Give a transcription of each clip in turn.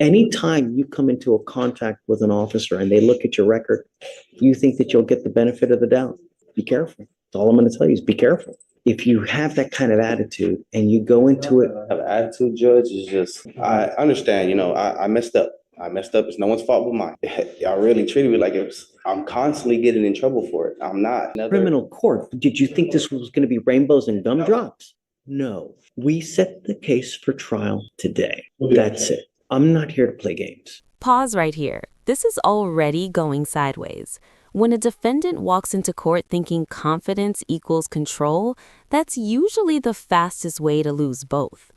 Anytime you come into a contact with an officer and they look at your record, you think that you'll get the benefit of the doubt. Be careful. That's all I'm going to tell you is be careful. If you have that kind of attitude and you go into it, Have attitude, Judge, is just, I understand, I messed up. I messed up. It's no one's fault but mine. Y'all really treated me like I'm constantly getting in trouble for it. I'm not. criminal court, did you think this was going to be rainbows and gumdrops? No. We set the case for trial today. That's it. I'm not here to play games. Pause right here. This is already going sideways. When a defendant walks into court thinking confidence equals control, that's usually the fastest way to lose both.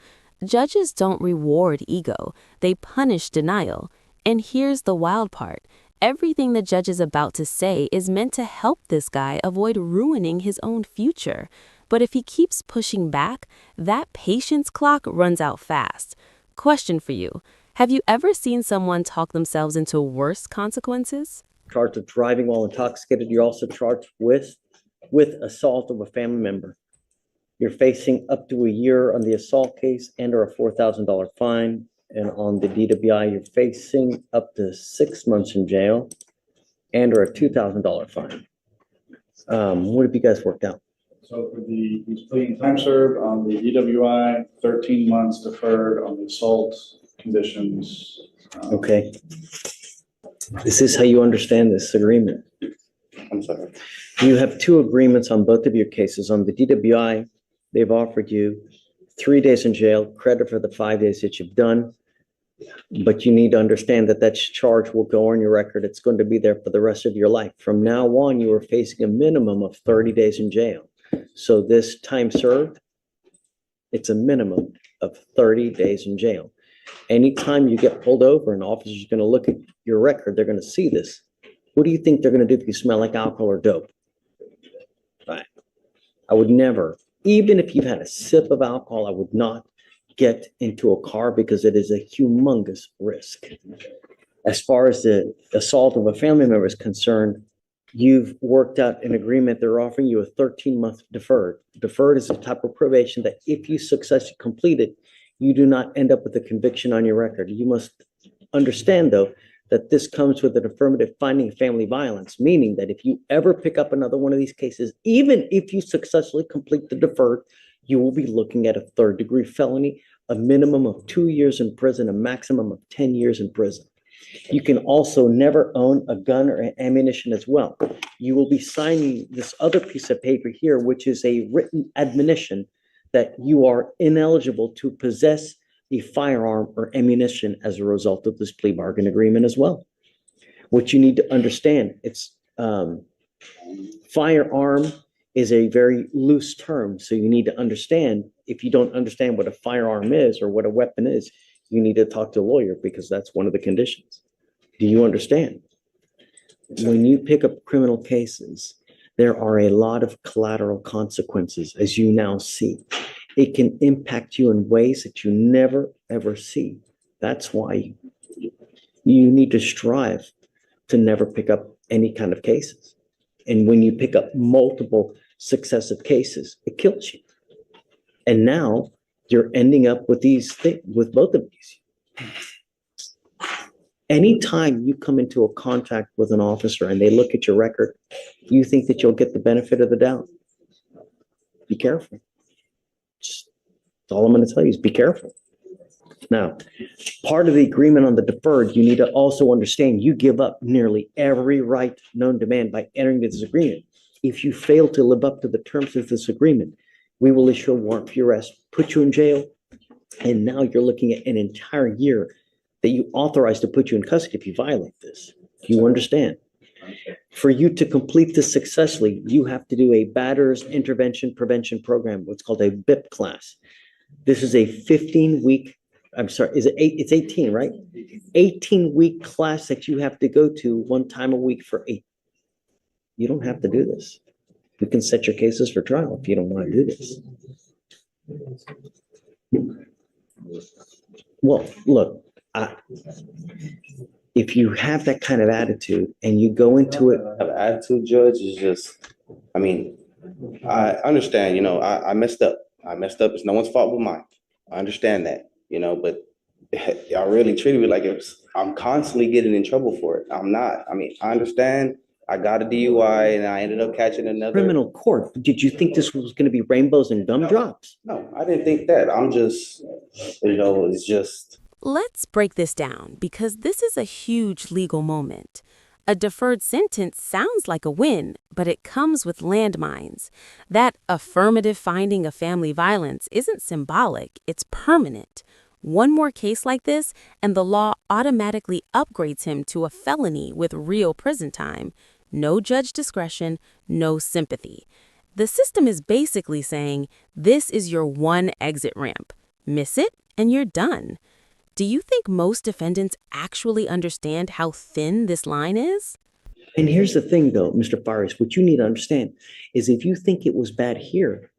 Judges don't reward ego, they punish denial. And here's the wild part. Everything the judge is about to say is meant to help this guy avoid ruining his own future. But if he keeps pushing back, that patience clock runs out fast. Question for you. Have you ever seen someone talk themselves into worse consequences? Charged with driving while intoxicated. You're also charged with assault of a family member. You're facing up to a year on the assault case and or a $4,000 fine. And on the DWI, you're facing up to 6 months in jail and or a $2,000 fine. What have you guys worked out? So for he's pleading time served on the DWI, 13 months deferred on the assault conditions. Okay. Is this how you understand this agreement? I'm sorry. You have two agreements on both of your cases. On the DWI, they've offered you 3 days in jail, credit for the 5 days that you've done. But you need to understand that that charge will go on your record. It's going to be there for the rest of your life. From now on, you are facing a minimum of 30 days in jail. So this time served, it's a minimum of 30 days in jail. Anytime you get pulled over, an officer's going to look at your record, they're going to see this. What do you think they're going to do if you smell like alcohol or dope? Right. I would never, even if you've had a sip of alcohol, I would not get into a car because it is a humongous risk. As far as the assault of a family member is concerned, you've worked out an agreement. They're offering you a 13-month deferred. Deferred is a type of probation that if you successfully complete it, you do not end up with a conviction on your record. You must understand, though, that this comes with an affirmative finding of family violence, meaning that if you ever pick up another one of these cases, even if you successfully complete the deferred, you will be looking at a third-degree felony, a minimum of 2 years in prison, a maximum of 10 years in prison. You can also never own a gun or ammunition as well. You will be signing this other piece of paper here, which is a written admonition that you are ineligible to possess a firearm or ammunition as a result of this plea bargain agreement as well. What you need to understand, it's firearm is a very loose term. So you need to understand, if you don't understand what a firearm is or what a weapon is, you need to talk to a lawyer because that's one of the conditions. Do you understand? When you pick up criminal cases, there are a lot of collateral consequences, as you now see. It can impact you in ways that you never, ever see. That's why you need to strive to never pick up any kind of cases. And when you pick up multiple successive cases, it kills you. And now you're ending up with these things, with both of these. Anytime you come into a contact with an officer and they look at your record, you think that you'll get the benefit of the doubt. Be careful. That's all I'm going to tell you is be careful. Now, part of the agreement on the deferred, you need to also understand you give up nearly every right known to man by entering this agreement. If you fail to live up to the terms of this agreement, we will issue a warrant for your arrest, put you in jail, and now you're looking at an entire year that you authorized to put you in custody if you violate this. Do you understand? For you to complete this successfully, you have to do a batterers intervention prevention program, what's called a BIP class. This is a 15-week, I'm sorry, is it it's 18, right? 18-week class that you have to go to 1 time a week for 8. You don't have to do this. You can set your cases for trial if you don't want to do this. Well, look, if you have that kind of attitude and you go into it. Have attitude, Judge, is just, I understand, I messed up. I messed up. It's no one's fault but mine. I understand that, but y'all really treated me like I'm constantly getting in trouble for it. I'm not. I mean, I understand. I got a DUI and I ended up catching another. Criminal court. Did you think this was going to be rainbows and gumdrops? No, I didn't think that. I'm just, it's just. Let's break this down because this is a huge legal moment. A deferred sentence sounds like a win, but it comes with landmines. That affirmative finding of family violence isn't symbolic, it's permanent. One more case like this, and the law automatically upgrades him to a felony with real prison time. No judge discretion, no sympathy. The system is basically saying, this is your one exit ramp. Miss it, and you're done. Do you think most defendants actually understand how thin this line is? And here's the thing, though, Mr. Faris, what you need to understand is if you think it was bad here,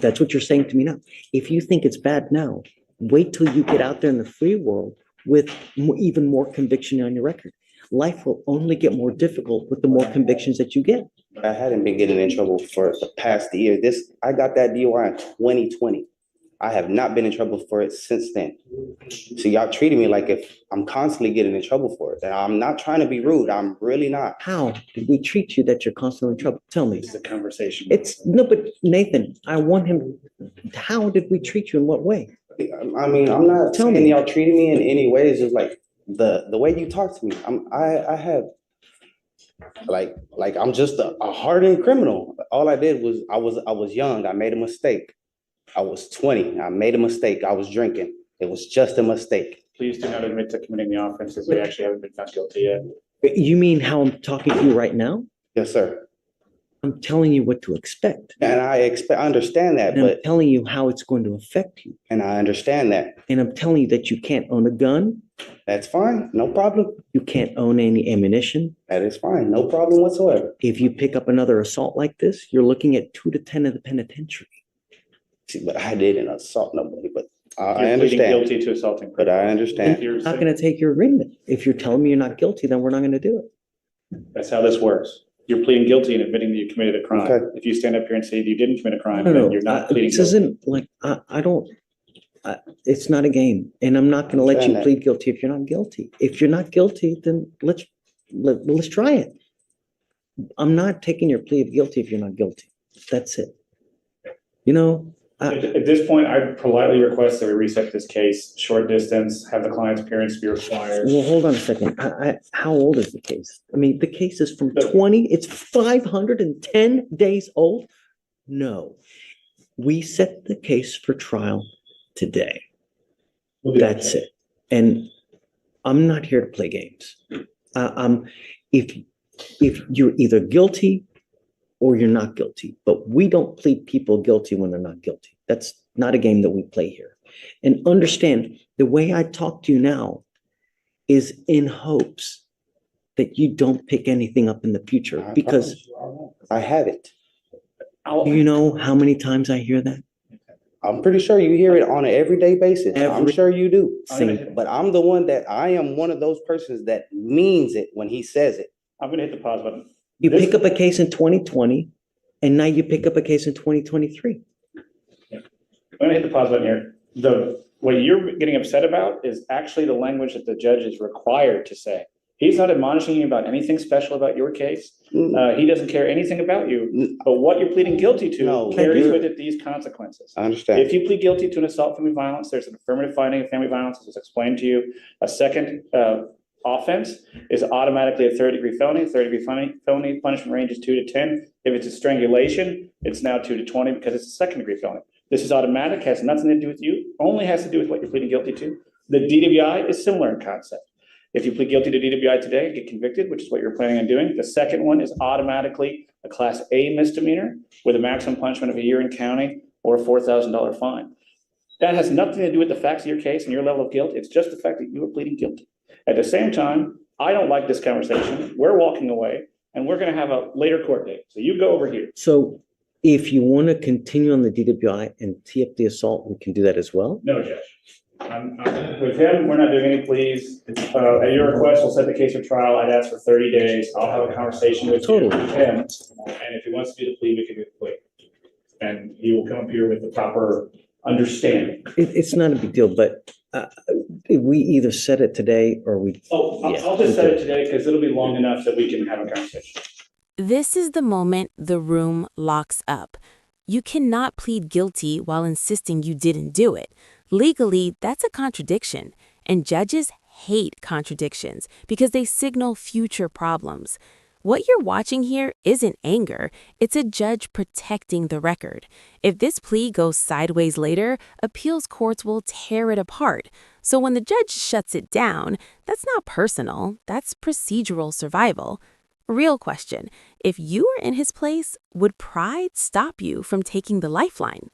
that's what you're saying to me now. If you think it's bad now, wait till you get out there in the free world with even more conviction on your record. Life will only get more difficult with the more convictions that you get. I hadn't been getting in trouble for the past year. I got that DUI in 2020. I have not been in trouble for it since then. So y'all treating me like if I'm constantly getting in trouble for it. And I'm not trying to be rude. I'm really not. How did we treat you that you're constantly in trouble? Tell me. This is a conversation. But Nathan, I want him, how did we treat you in what way? I mean, I'm not Tell saying me. y'all treating me in any way. It's just like the way you talk to me. I have like I'm just a hardened criminal. All I did was I was young. I made a mistake. I was 20. I made a mistake. I was drinking. It was just a mistake. Please do not admit to committing the offenses. We actually haven't been found guilty yet. You mean how I'm talking to you right now? Yes, sir. I'm telling you what to expect. And I understand that, And I'm but telling you how it's going to affect you. and I understand that. And I'm telling you that you can't own a gun. That's fine. No problem. You can't own any ammunition. That is fine. No problem whatsoever. If you pick up another assault like this, you're looking at 2 to 10 in the penitentiary. See, but I didn't assault nobody, but I You're pleading understand. guilty to assaulting. But I understand. I'm not going to take your agreement. If you're telling me you're not guilty, then we're not going to do it. That's how this works. You're pleading guilty and admitting that you committed a crime. Okay. If you stand up here and say you didn't commit a crime, No, then you're not pleading this guilty. isn't like, it's not a game. And I'm not going to let you Understand that. plead guilty if you're not guilty. If you're not guilty, then let's try it. I'm not taking your plea of guilty if you're not guilty. That's it. You know, At this point, I politely request that we reset this case, short distance, have the client's appearance be required. well, hold on a second. How old is the case? I mean, the case is from 20, it's 510 days old. No, we set the case for trial today. That's it. And I'm not here to play games. If you're either guilty or you're not guilty, but we don't plead people guilty when they're not guilty. That's not a game that we play here. And understand, the way I talk to you now is in hopes that you don't pick anything up in the future, because I haven't. do you know how many times I hear that? I'm pretty sure you hear it on an everyday basis. I'm Every- sure you do. Same. But I'm the one that I am one of those persons that means it when he says it. I'm gonna hit the pause button. You pick up a case in 2020, and now you pick up a case in 2023. I'm gonna hit the pause button here. What you're getting upset about is actually the language that the judge is required to say. He's not admonishing you about anything special about your case. He doesn't care anything about you, but what you're pleading guilty to No, carries you're- with it these consequences. I understand. If you plead guilty to an assault family violence, there's an affirmative finding of family violence, as was explained to you. A second offense is automatically a third-degree felony. Third-degree felony punishment range is 2 to 10. If it's a strangulation, it's now 2 to 20 because it's a second-degree felony. This is automatic, has nothing to do with you, only has to do with what you're pleading guilty to. The DWI is similar in concept. If you plead guilty to DWI today, get convicted, which is what you're planning on doing. The second one is automatically a Class A misdemeanor with a maximum punishment of a year in county or a $4,000 fine. That has nothing to do with the facts of your case and your level of guilt. It's just the fact that you are pleading guilty. At the same time, I don't like this conversation. We're walking away, and we're going to have a later court date. So you go over here. So if you want to continue on the DWI and tee up the assault, we can do that as well. No, Judge. With him, we're not doing any pleas. At your request, we'll set the case for trial. I'd ask for 30 days. I'll have a conversation with Totally. him. And if he wants to do the plea, we can do the plea. And he will come up here with the proper understanding. It's not a big deal, but we either said it today or we. Oh, Yeah, I'll just set okay. it today because it'll be long enough that we can have a conversation. This is the moment the room locks up. You cannot plead guilty while insisting you didn't do it. Legally, that's a contradiction, and judges hate contradictions because they signal future problems. What you're watching here isn't anger, it's a judge protecting the record. If this plea goes sideways later, appeals courts will tear it apart. So when the judge shuts it down, that's not personal, that's procedural survival. Real question, if you were in his place, would pride stop you from taking the lifeline?